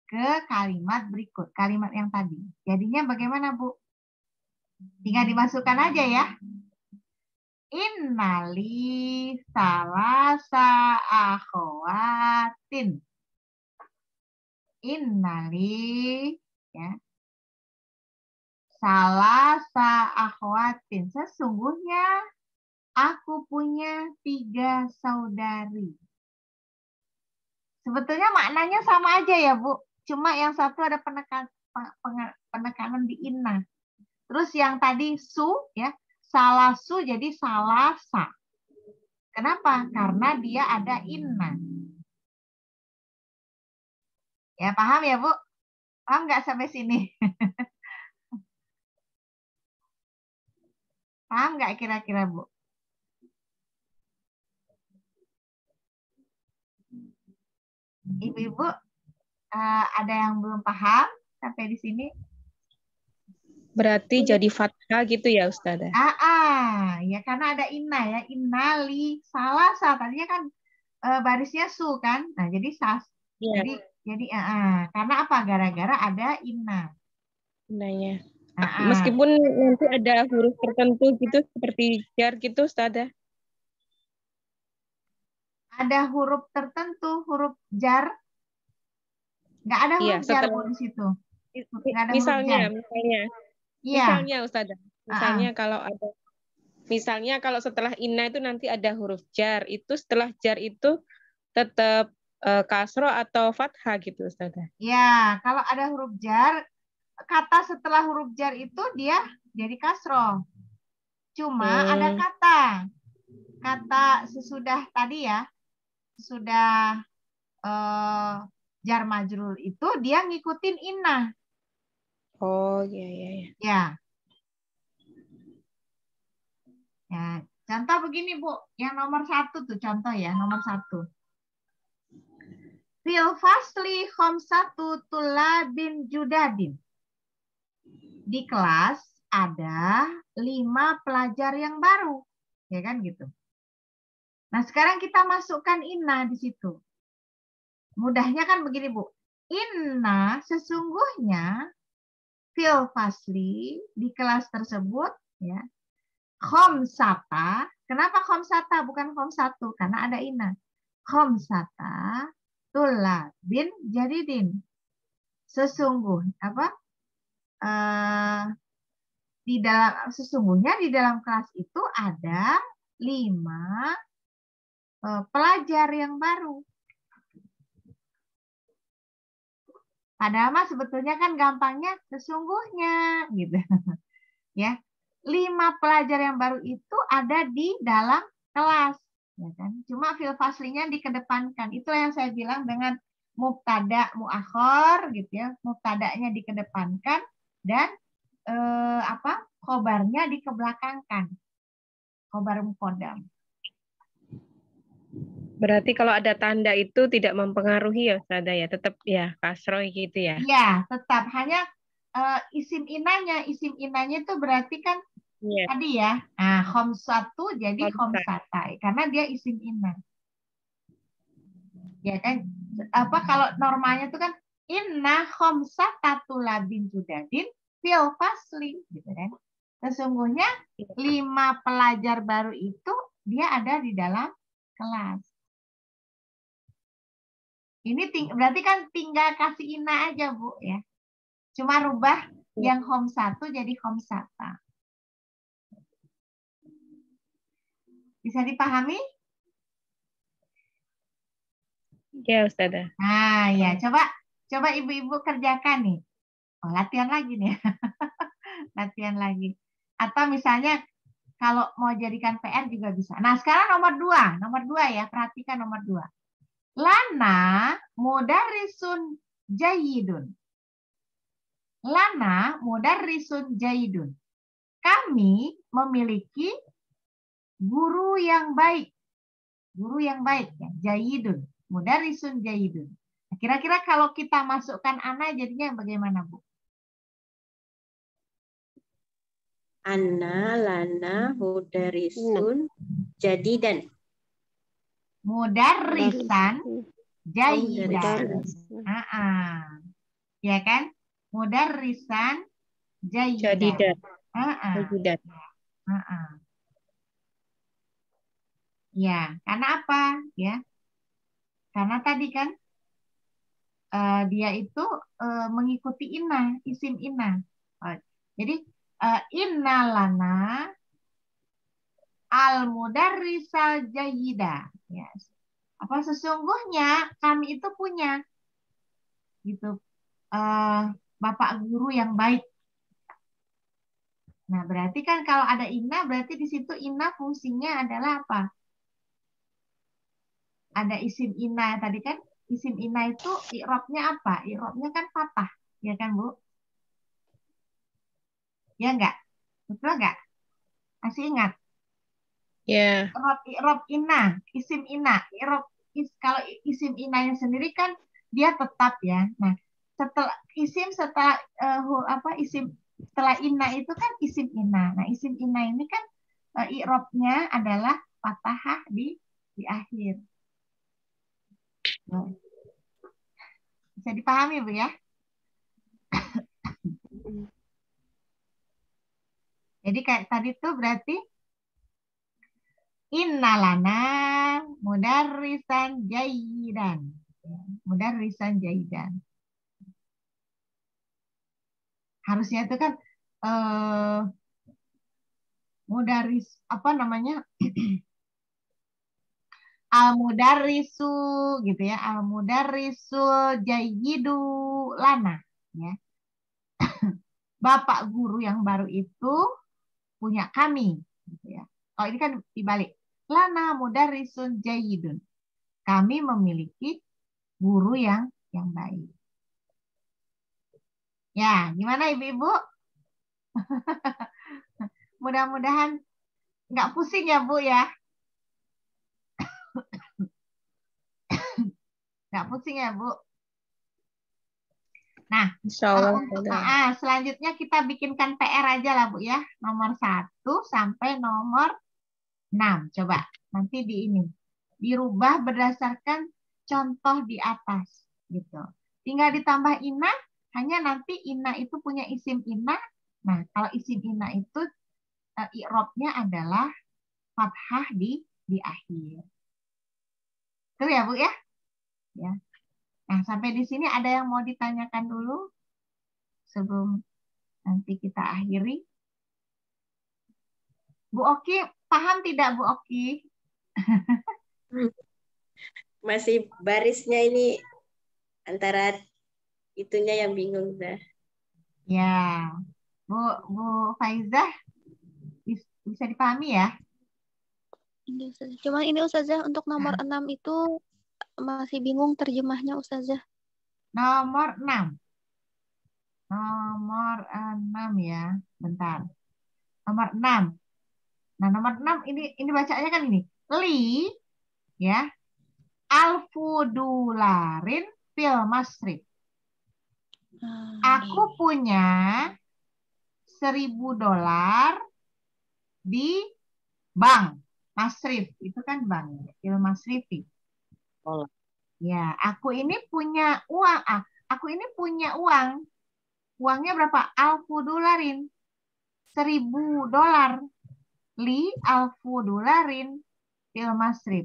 ke kalimat berikut, kalimat yang tadi. Jadinya bagaimana, Bu? Tinggal dimasukkan aja ya. Innali salasa akhawatin. Innali ya. Salasa akhwatin. Sesungguhnya aku punya 3 saudari. Sebetulnya maknanya sama aja ya, Bu. Cuma yang satu ada penekanan di inna. Terus yang tadi su ya, salasu jadi salasa. Kenapa? Karena dia ada inna. Ya, paham ya, Bu? Paham nggak sampai sini? Paham nggak kira-kira, Bu? Ibu-ibu, ada yang belum paham sampai di sini? Berarti jadi fathah gitu ya, Ustazah? Ya karena ada inna ya. Innali salasa. Tadinya kan barisnya su kan. Nah, jadi sas. Iya. Jadi karena apa? Gara-gara ada inna. Innanya. Meskipun nanti ada huruf tertentu gitu seperti jar gitu Ustazah. Ada huruf tertentu, huruf jar. Nggak ada Iya, huruf jar setelah Bu di situ. Nggak ada huruf misalnya jar. Iya. misalnya Ustazah. Misalnya kalau setelah inna itu nanti ada huruf jar, itu setelah jar itu tetap kasro atau fathah gitu Ustazah. Ya, kalau ada huruf jar, kata setelah huruf jar itu dia jadi kasroh. Cuma ada kata sesudah tadi ya, sesudah jar majrur itu dia ngikutin inna. Oh iya. Ya. Ya, contoh begini Bu, yang nomor 1 tuh contoh ya, nomor 1. Fil fasli khamsatu tulabin judadin. Di kelas ada 5 pelajar yang baru, ya kan gitu. Nah sekarang kita masukkan inna di situ. Mudahnya kan begini Bu, inna sesungguhnya fil fasli di kelas tersebut ya. Khamsata, kenapa khamsata bukan khamsatu? Karena ada inna. Khamsata tulabin jadidin. Sesungguhnya sesungguhnya di dalam kelas itu ada 5 pelajar yang baru. Padahal mah sebetulnya kan gampangnya sesungguhnya gitu. Ya. 5 pelajar yang baru itu ada di dalam kelas, ya kan? Cuma fil faslinya dikedepankan. Itulah yang saya bilang dengan mubtada muakhor gitu ya. Mubtadanya dikedepankan dan khobarnya dikebelakangkan. Khobar muqaddam. Berarti kalau ada tanda itu tidak mempengaruhi ya Ustazah ya, tetap ya kasroh gitu ya. Iya, tetap hanya isim inanya itu berarti kan tadi ya. Nah, khamsatu jadi khamsatai karena dia isim inna. Ya kan? Kalau normalnya itu kan inna khamsatatu labin judadin fil fasli gitu kan. Sesungguhnya 5 pelajar baru itu dia ada di dalam kelas. Ini berarti kan tinggal kasih inna aja Bu ya. Cuma rubah yang khamsatu jadi khamsata. Bisa dipahami? Ya Ustazah. Nah ya, coba ibu-ibu kerjakan nih. Oh, latihan lagi nih. Latihan lagi. Atau misalnya kalau mau jadikan PR juga bisa. Nah sekarang nomor 2 ya, perhatikan nomor 2. Lana mudarrisun jayidun. Lana mudarrisun jayidun. Kami memiliki guru yang baik. Guru yang baik ya, jayidun. Mudarrisun jayidun. Nah, kira-kira kalau kita masukkan ana jadinya bagaimana, Bu? Anna lana mudarrisun jadidan. Mudarrisan jayidan. Ya kan? Mudarrisan jayidan. Jayidan. Ya, karena apa? Ya, karena tadi kan dia itu mengikuti inna, isim inna. Jadi inna lana al mudarrisal jayyida. Ya. Sesungguhnya kami itu punya gitu bapak guru yang baik. Nah, berarti kan kalau ada inna berarti di situ inna fungsinya adalah apa? Ada isim inna tadi kan, isim inna itu i'rabnya apa? I'rabnya kan fathah, ya kan Bu? Ya enggak? Betul enggak? Masih ingat? Ya. I'rab inna, isim inna. Kalau isim innanya sendiri kan dia tetap ya. Nah, setelah isim setelah inna itu kan isim inna. Nah, isim inna ini kan i'rabnya adalah fathah di akhir. Bisa dipahami Bu ya? Jadi kayak tadi tuh berarti innalana mudarrisan jayyidan. Mudarrisan jayyidan. Harusnya itu kan mudarris apa namanya? Al-mudarrisu gitu ya. Al-mudarrisul jayyidu lana ya. Bapak guru yang baru itu punya kami gitu ya. Oh ini kan dibalik. Lana mudarrisun jayyidun. Kami memiliki guru yang baik. Ya, gimana ibu-ibu? Mudah-mudahan nggak pusing ya Bu ya. Nggak pusing ya Bu. Nah, Insya Allah. untuk selanjutnya kita bikinkan PR aja lah Bu ya. Nomor 1 sampai nomor 6. Coba nanti di ini. Dirubah berdasarkan contoh di atas. Gitu. Tinggal ditambah ina, hanya nanti ina itu punya isim ina. Nah, kalau isim ina itu i'rabnya adalah fathah di akhir. Betul ya Bu ya? Ya. Nah, sampai di sini ada yang mau ditanyakan dulu sebelum nanti kita akhiri. Bu Oki, paham tidak Bu Oki? Masih barisnya ini antara itunya yang bingung dah. Ya. Bu Faizah bisa dipahami ya? Ini Ustazah. Cuman ini Ustazah untuk nomor 6 itu masih bingung terjemahnya Ustazah. Nomor 6. Nomor 6 ya. Bentar. Nomor 6. Nah, nomor 6 ini bacanya kan ini. Li ya. Alfudularin fil masrif. Aku punya $1.000 di bank. Masrif itu kan bank. Fil masrifi. Oh. Ya, aku ini punya uang. Aku ini punya uang. Uangnya berapa? $1.000. $1.000. Li $1.000 fil masrif.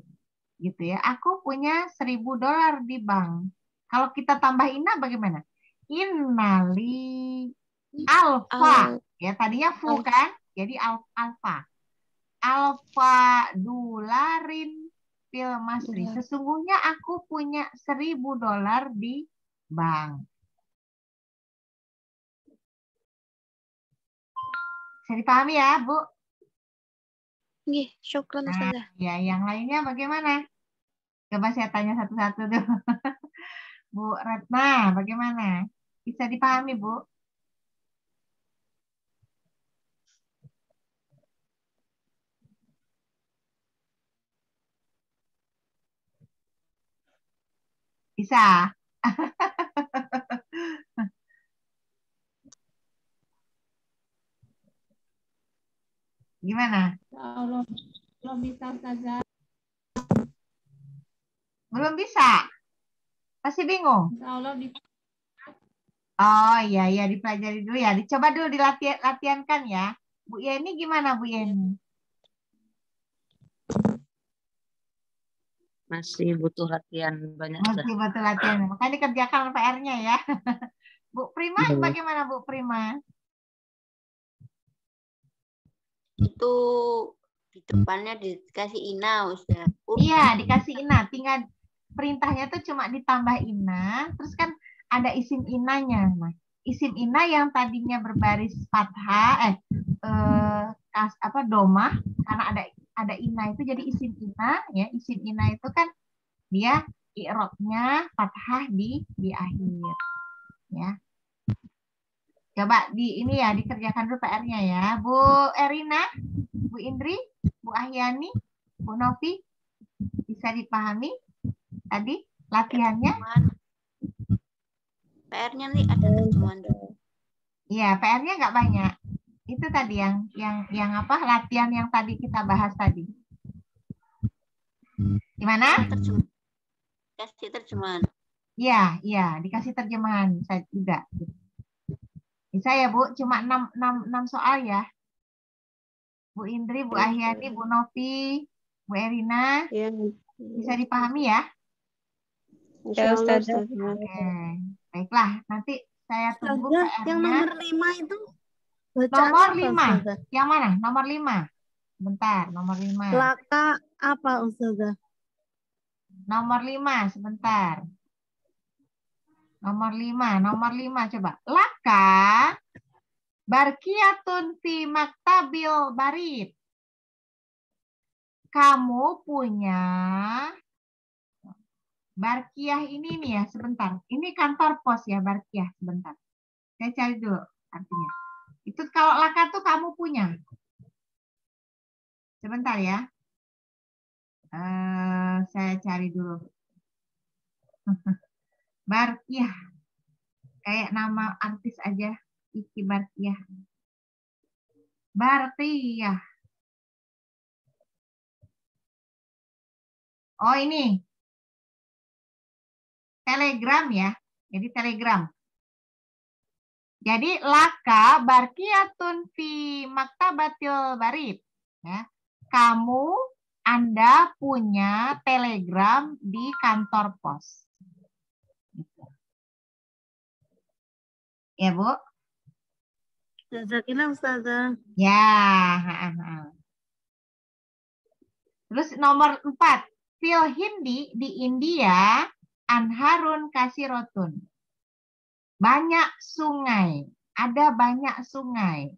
Gitu ya. Aku punya $1.000 di bank. Kalau kita tambah ina bagaimana? Innali alfa. Ya, tadinya fu kan? Jadi alfa. Alfa dolarin fil masri. Sesungguhnya aku punya $1.000 di bank. Bisa dipahami ya, Bu? Nggih, syukran Ustazah. Ya, yang lainnya bagaimana? Coba saya tanya satu-satu tuh. Bu Retna, bagaimana? Bisa dipahami, Bu? Bisa. Gimana? Allah, belum bisa Ustazah. Belum bisa? Masih bingung? Insya Allah bisa. Oh iya, dipelajari dulu ya. Dicoba dulu latihankan ya. Bu Yeni gimana Bu Yeni? Masih butuh latihan banyak. Masih butuh latihan. Makanya dikerjakan PR-nya ya. Bu Prima bagaimana Bu Prima? Itu di depannya dikasih ina Ustaz. Iya, dikasih ina. Tinggal perintahnya tuh cuma ditambah ina. Terus kan ada isim inanya. Nah, isim ina yang tadinya berbaris fathah, domah, karena ada ina itu jadi isim ina ya. Isim ina itu kan dia i'rabnya fathah di akhir ya. Coba ini ya dikerjakan dulu PR-nya ya. Bu Erina, Bu Indri, Bu Ahyani, Bu Novi, bisa dipahami tadi latihannya? PR-nya nih ada terjemahan. Iya, PR-nya nggak banyak. Itu tadi yang apa? Latihan yang tadi kita bahas tadi. Gimana? Kasih terjemahan. Iya, dikasih terjemahan bisa juga. Bisa ya Bu, cuma 6 soal ya. Bu Indri, Bu Ahyani, Bu Novi, Bu Erina, Ya, bisa dipahami ya? insya Allah, Ustazah. Ustazah. Oke, baiklah. Nanti saya tunggu Ustazah, yang PR-nya. nomor 5 itu bacaan Nomor apa, 5. Ustazah? Yang mana? Nomor 5. Bentar, nomor 5. Laka apa, Ustazah? Nomor 5, sebentar. Nomor 5 coba. Laka barkiyatun fi maktabil barid. Kamu punya barkiyah ini nih ya, sebentar. Ini kantor pos ya, barkiyah, sebentar. Saya cari dulu artinya. Itu kalau laka tuh kamu punya. Sebentar ya. Saya cari dulu. Barkiyah. Kayak nama artis aja. Iki Barkiyah. Barkiyah. Oh ini. Telegram ya. Jadi Telegram. Jadi laka barkiyatun fi maktabatil barid. Ya. Kamu, Anda punya Telegram di kantor pos. Ya, Bu? Jazakillah, Ustazah. Ya. Terus nomor 4. Fil Hindi di India, anharun kasirotun. Banyak sungai. Ada banyak sungai.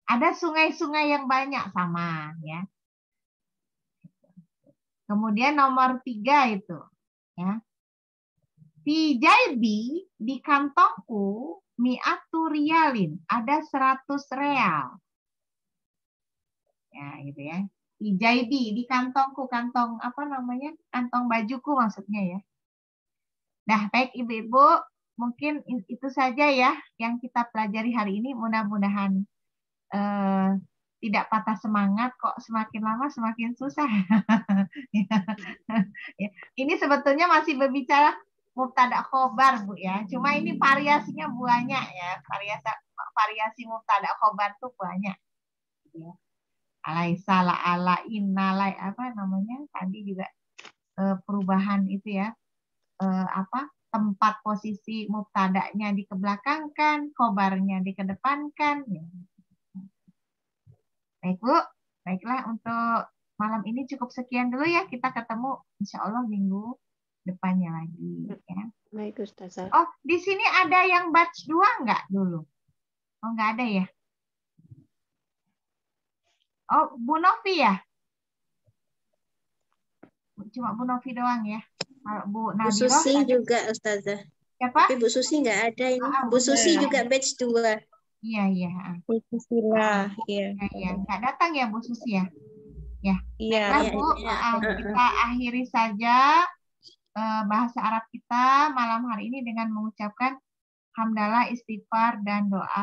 Ada sungai-sungai yang banyak sama. Ya. Kemudian nomor 3 itu. Ya. Di Jaibi, di kantongku, mi'atu riyalin. Ada 100 real. Ya, gitu ya. Di Jaibi, di kantongku, kantong apa namanya? Kantong bajuku maksudnya ya. Nah, baik Ibu-ibu, mungkin itu saja ya yang kita pelajari hari ini. Mudah-mudahan tidak patah semangat, kok semakin lama semakin susah. Ya. Ini sebetulnya masih berbicara mubtada khobar, Bu ya. Cuma ini variasinya banyak ya. Variasi mubtada khobar tuh banyak. Ya. Alaisa, la'ala, innalai, apa namanya? Tadi juga perubahan itu ya. Tempat posisi mubtada'nya dikebelakangkan, khobarnya dikedepankan. Ya. Baik, Bu. Baiklah, untuk malam ini cukup sekian dulu ya. Kita ketemu insya Allah minggu depannya lagi. Ya. Baik, Ustazah. Oh, di sini ada yang batch 2 nggak dulu? Oh, nggak ada ya? Oh, Bu Novi ya? Cuma Bu Novi doang ya? Kalau Bu Bu Nadiro Susi ada? juga, Ustazah. Siapa? Tapi Bu Susi nggak ada ini. Bu Bu Susi Susi. juga batch 2. Iya, iya. Bu Susila, iya. Iya, nggak datang ya Bu Susi ya? Ya. Iya. Baiklah, Bu, kita akhiri saja bahasa Arab kita malam hari ini dengan mengucapkan hamdalah, istighfar, dan doa